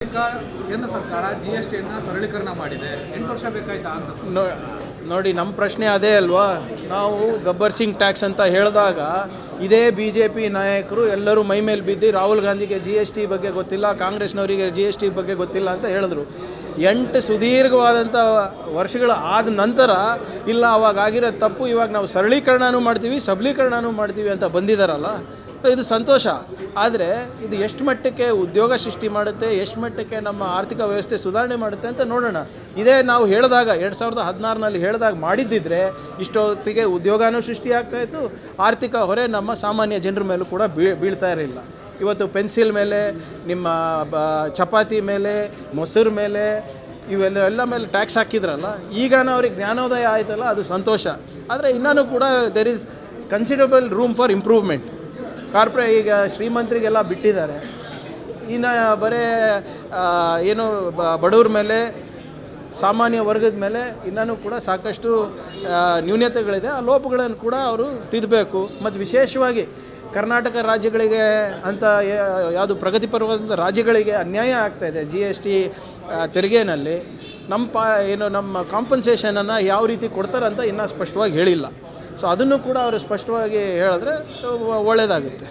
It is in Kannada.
ಈಗ ಕೇಂದ್ರ ಸರ್ಕಾರ GSTಯನ್ನು ಸರಳೀಕರಣ ಮಾಡಿದೆ. 8 ವರ್ಷ ಬೇಕಾಯ್ತಾ ಅಂತ ನೋಡಿ, ನಮ್ಮ ಪ್ರಶ್ನೆ ಅದೇ ಅಲ್ವಾ. ನಾವು ಗಬ್ಬರ್ ಸಿಂಗ್ ಟ್ಯಾಕ್ಸ್ ಅಂತ ಹೇಳಿದಾಗ ಇದೇ BJP ನಾಯಕರು ಎಲ್ಲರೂ ಮೈ ಮೇಲೆ ಬಿದ್ದು ರಾಹುಲ್ ಗಾಂಧಿಗೆ GST ಬಗ್ಗೆ ಗೊತ್ತಿಲ್ಲ, ಕಾಂಗ್ರೆಸ್ನವರಿಗೆ GST ಬಗ್ಗೆ ಗೊತ್ತಿಲ್ಲ ಅಂತ ಹೇಳಿದ್ರು. 8 ಸುದೀರ್ಘವಾದಂಥ ವರ್ಷಗಳ ಆದ ನಂತರ ಇಲ್ಲ ಅವಾಗ ಆಗಿರೋ ತಪ್ಪು ಇವಾಗ ನಾವು ಸರಳೀಕರಣನೂ ಮಾಡ್ತೀವಿ ಸಬಲೀಕರಣನೂ ಮಾಡ್ತೀವಿ ಅಂತ ಬಂದಿದ್ದಾರಲ್ಲ, ಇದು ಸಂತೋಷ. ಆದರೆ ಇದು ಎಷ್ಟು ಮಟ್ಟಕ್ಕೆ ಉದ್ಯೋಗ ಸೃಷ್ಟಿ ಮಾಡುತ್ತೆ, ಎಷ್ಟು ಮಟ್ಟಕ್ಕೆ ನಮ್ಮ ಆರ್ಥಿಕ ವ್ಯವಸ್ಥೆ ಸುಧಾರಣೆ ಮಾಡುತ್ತೆ ಅಂತ ನೋಡೋಣ. ಇದೇ ನಾವು ಹೇಳಿದಾಗ 2016ರಲ್ಲಿ ಹೇಳಿದಾಗ ಮಾಡಿದ್ದಿದ್ರೆ ಇಷ್ಟೊತ್ತಿಗೆ ಉದ್ಯೋಗನೂ ಸೃಷ್ಟಿಯಾಗ್ತಾಯಿತ್ತು, ಆರ್ಥಿಕ ಹೊರೆ ನಮ್ಮ ಸಾಮಾನ್ಯ ಜನರ ಮೇಲೂ ಕೂಡ ಬೀಳ್ತಾ ಇರಲಿಲ್ಲ. ಇವತ್ತು ಪೆನ್ಸಿಲ್ ಮೇಲೆ, ನಿಮ್ಮ ಚಪಾತಿ ಮೇಲೆ, ಮೊಸರು ಮೇಲೆ, ಇವೆಲ್ಲ ಮೇಲೆ ಟ್ಯಾಕ್ಸ್ ಹಾಕಿದ್ರಲ್ಲ, ಈಗ ಅವ್ರಿಗೆ ಜ್ಞಾನೋದಯ ಆಯ್ತಲ್ಲ, ಅದು ಸಂತೋಷ. ಆದರೆ ಇನ್ನೂ ಕೂಡ there is considerable room for improvement. ಈಗ ಶ್ರೀಮಂತರಿಗೆಲ್ಲ ಬಿಟ್ಟಿದ್ದಾರೆ, ಇನ್ನು ಬರೀ ಏನು ಬಡವ್ರ ಮೇಲೆ, ಸಾಮಾನ್ಯ ವರ್ಗದ ಮೇಲೆ ಇನ್ನೂ ಕೂಡ ಸಾಕಷ್ಟು ನ್ಯೂನತೆಗಳಿದೆ. ಆ ಲೋಪಗಳನ್ನು ಕೂಡ ಅವರು ತಿದ್ದಬೇಕು. ಮತ್ತು ವಿಶೇಷವಾಗಿ ಕರ್ನಾಟಕ ರಾಜ್ಯಗಳಿಗೆ ಅಂತ ಯಾವುದು ಪ್ರಗತಿಪರವಾದ ರಾಜ್ಯಗಳಿಗೆ ಅನ್ಯಾಯ ಆಗ್ತಾಯಿದೆ GST ತೆರಿಗೆನಲ್ಲಿ. ನಮ್ಮ ಕಾಂಪನ್ಸೇಷನನ್ನು ಯಾವ ರೀತಿ ಕೊಡ್ತಾರಂತ ಇನ್ನೂ ಸ್ಪಷ್ಟವಾಗಿ ಹೇಳಿಲ್ಲ. ಸೊ ಅದನ್ನು ಕೂಡ ಅವರು ಸ್ಪಷ್ಟವಾಗಿ ಹೇಳಿದ್ರೆ ಒಳ್ಳೆಯದಾಗುತ್ತೆ.